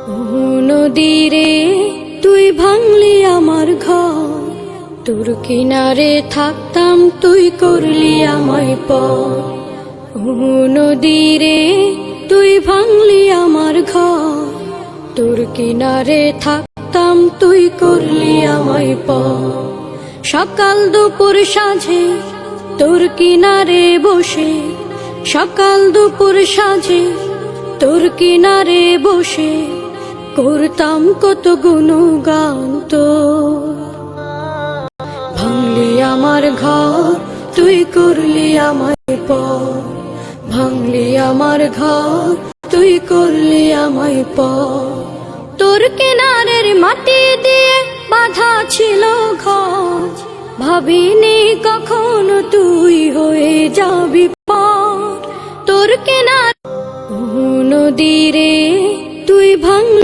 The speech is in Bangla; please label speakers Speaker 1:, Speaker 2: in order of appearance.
Speaker 1: নদীরে তুই ভাঙলি আমার ঘর, তোর কিনারে থাকতাম তুই করলি আমায় পর। নদীরে তুই ভাঙলি আমার ঘর, তোর কিনারে থাকতাম তুই করলি আমায় পর। সকাল দুপুর সাঁঝে তোর কিনারে বসে, সকাল দুপুর সাঁঝে তোর কিনারে বসে করতাম কত গুণগান তোর। ভাঙলি আমার ঘর তুই করলি আমায় পর, ভাঙলি আমার ঘর তুই করলি আমায় পর। তোর কিনারের মাটি দিয়ে বাঁধা ছিল ঘর, ভাবিনি কখনো তুই হয়ে যাবি পার। তোর কিনার নদীরে তুই ভাঙলি